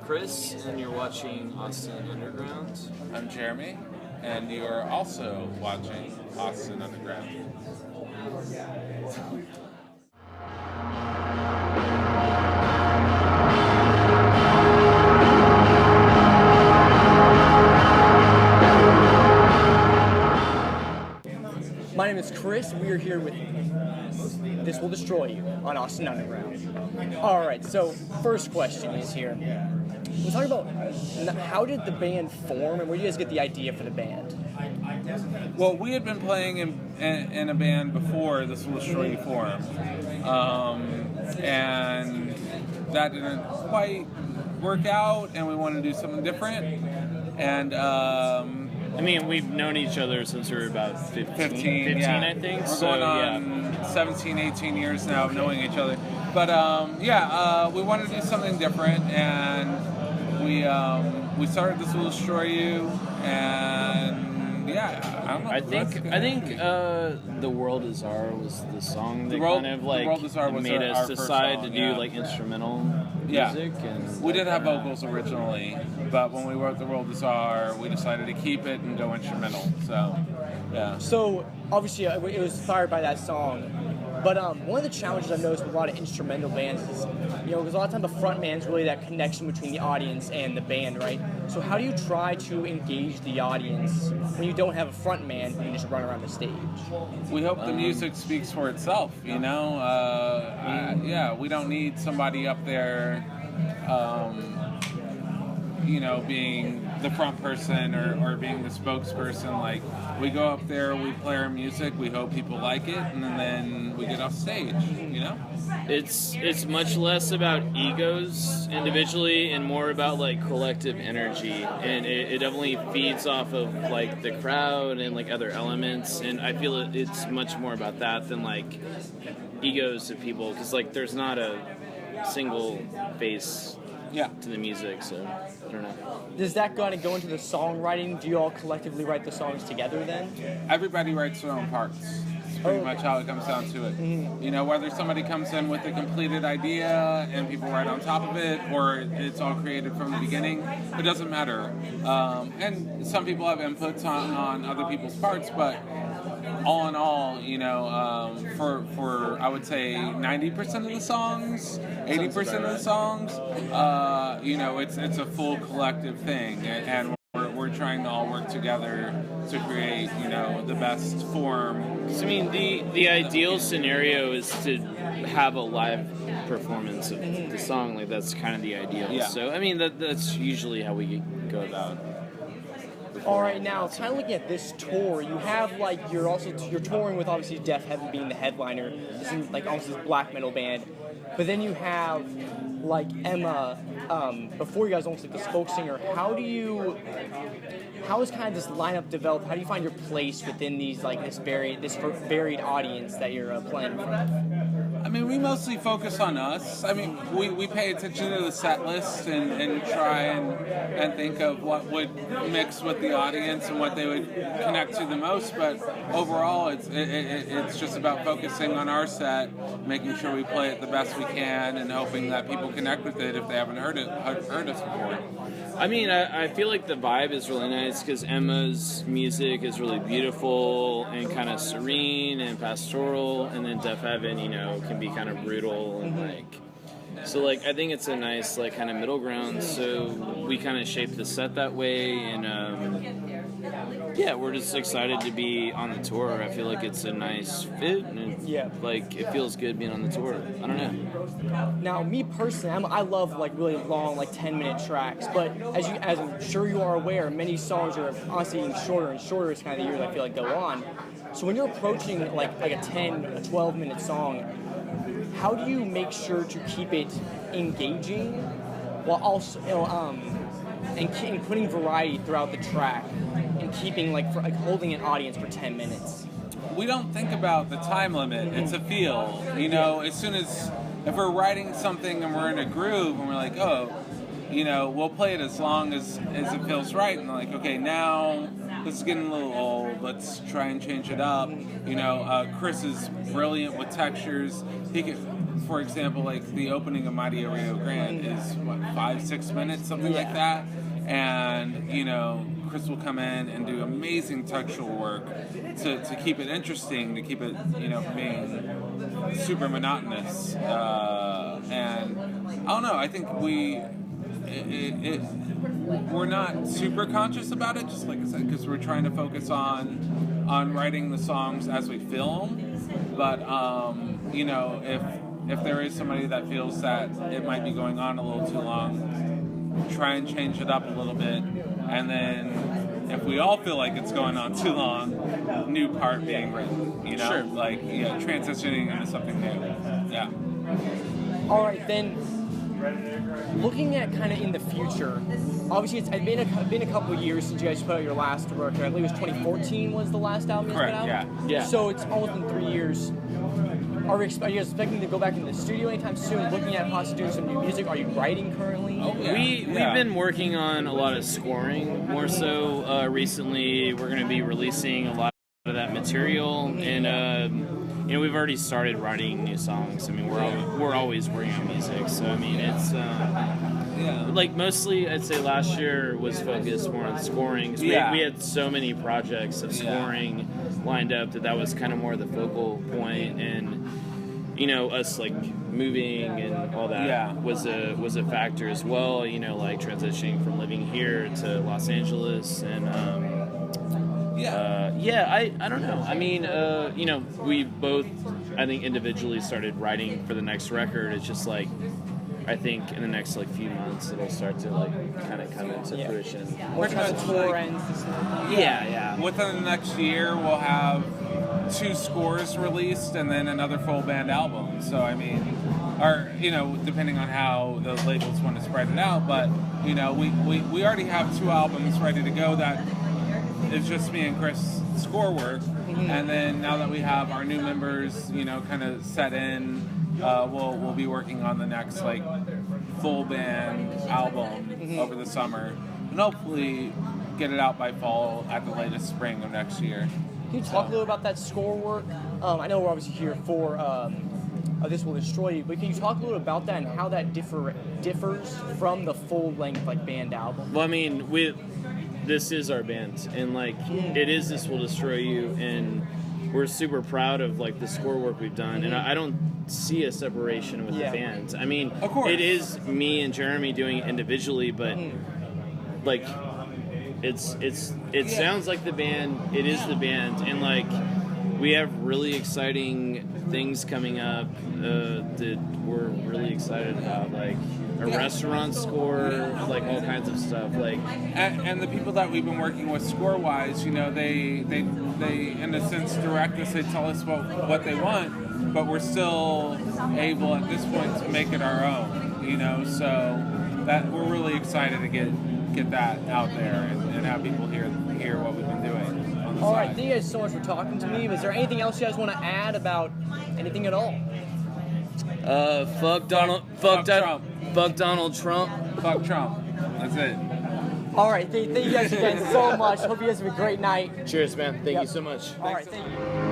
Chris, and you're watching Austin Underground. I'm Jeremy, and you are also watching Austin Underground. My name is Chris. We are here with This Will Destroy You on Austin Underground. Alright, so first question is here. We're talking about how did the band form and where did you guys get the idea for the band? Well, we had been playing in a band before This Will Destroy You formed, and that didn't quite work out, and we wanted to do something different. And I mean, we've known each other since we were about 15 yeah. I think. We're going on 17, 18 years now of knowing each other. But we wanted to do something different, and we started This Will Destroy You, and yeah, I don't know. I think The World Is Our was the song that The World Is Our was made us our decide first song, to do like instrumental music. And we did have vocals originally, but when we wrote The World Is Our, we decided to keep it and go instrumental. So, yeah. So, obviously, it was inspired by that song. But one of the challenges I've noticed with a lot of instrumental bands is, because a lot of times the front man's really that connection between the audience and the band, right? So how do you try to engage the audience when you don't have a front man who can just run around the stage? We hope the music speaks for itself, we don't need somebody up there, being the front person or being the spokesperson. Like, we go up there, we play our music, we hope people like it, and then we get off stage, It's much less about egos individually and more about like collective energy, and it definitely feeds off of like the crowd and like other elements, and I feel it's much more about that than like egos of people, because like there's not a single face to the music, so I don't know. Does that kind of go into the songwriting? Do you all collectively write the songs together then? Everybody writes their own parts. It's pretty much how it comes down to it. Mm-hmm. Whether somebody comes in with a completed idea and people write on top of it, or it's all created from the beginning, it doesn't matter. And some people have inputs on other people's parts, but all in all, for I would say 90% of the songs, 80% of the songs, it's a full collective thing, and we're trying to all work together to create, the best form. So, I mean, the ideal scenario is to have a live performance of the song. Like, that's kind of the ideal. Yeah. So, I mean, that's usually how we go about it. All right, now kind of looking at this tour, you have you're touring with obviously Def Heaven being the headliner. This is like almost this black metal band, but then you have like Emma before you guys almost like the spoke singer. How is kind of this lineup developed? How do you find your place within these this varied audience that you're playing in front of? I mean, we mostly focus on us. I mean, we pay attention to the set list and try and think of what would mix with the audience and what they would connect to the most. But overall, it's just about focusing on our set, making sure we play it the best we can, and hoping that people connect with it if they haven't heard us before. I mean, I feel like the vibe is really nice because Emma's music is really beautiful and kind of serene and pastoral, and then Def Heaven, can be kind of brutal and so I think it's a nice kind of middle ground. So we kind of shaped the set that way, and we're just excited to be on the tour. I feel like it's a nice fit, and it feels good being on the tour. I don't know. Now, me personally, I love really long 10-minute tracks, but as I'm sure you are aware, many songs are honestly getting shorter and shorter as kind of the years I feel like go on. So when you're approaching a 12-minute song, how do you make sure to keep it engaging while also and putting variety throughout the track and keeping holding an audience for 10 minutes? We don't think about the time limit. It's a feel. As soon as if we're writing something and we're in a groove and we're like, we'll play it as long as it feels right, and okay, now this is getting a little old. Let's try and change it up. You know, Chris is brilliant with textures. He can, for example, like the opening of Mighty Rio Grande is what, 5-6 minutes, something like that. And you know, Chris will come in and do amazing textual work to keep it interesting, to keep it, you know, from being super monotonous. And I don't know. I think we're not super conscious about it, just like I said, because we're trying to focus on writing the songs as we film. But you know, if there is somebody that feels that it might be going on a little too long, try and change it up a little bit, and then if we all feel like it's going on too long, new part being written, you know, Sure. like transitioning into something new. Yeah. All right, then. Looking at kind of in the future, obviously it's been a couple of years since you guys put out your last record. I believe it was 2014 was the last album you put out. Correct. Yeah. So it's almost been 3 years. Are you guys expecting to go back into the studio anytime soon? Looking at possibly doing some new music? Are you writing currently? Oh, yeah. We've been working on a lot of scoring more so recently. We're going to be releasing a lot of that material, and you know, we've already started writing new songs. I mean, we're always working on music, so I mean, it's like mostly I'd say last year was focused more on scoring. 'Cause we had so many projects of scoring lined up that was kind of more the focal point, and you know, us like moving and all that was a factor as well. You know, like transitioning from living here to Los Angeles, and I don't know. I mean, you know, we both, I think, individually started writing for the next record. It's just like, I think in the next like few months it'll start to like kind of come into fruition. Once the tour ends. Within the next year, we'll have 2 scores released and then another full band album. So I mean, or you know, depending on how the labels want to spread it out, but you know, we already have 2 albums ready to go that is just me and Chris score work, and then now that we have our new members, you know, kind of set in, we'll be working on the next like full band album over the summer, and hopefully get it out by fall at the latest spring of next year. Can you talk a little about that score work? I know we're obviously here for This Will Destroy You, but can you talk a little about that and how that differs from the full-length like band album? Well, I mean, this is our band, and like it is This Will Destroy You, and we're super proud of like the score work we've done, and I don't see a separation with the band. I mean, of course, it is me and Jeremy doing it individually, but like it sounds like the band. It is the band, and like we have really exciting things coming up that we're really excited about, like a restaurant score, like all kinds of stuff, like and the people that we've been working with score wise, you know, they in a sense direct us, they tell us what they want, but we're still able at this point to make it our own, you know, so that we're really excited to get that out there and have people hear what we've been doing on the All side. right, thank you guys so much for talking to me. Is there anything else you guys want to add about anything at all? Fuck Donald Trump. Fuck Donald Trump. Fuck Trump. That's it. All right, thank you guys again so much. Hope you guys have a great night. Cheers, man. Thank you so much. All right, thank you.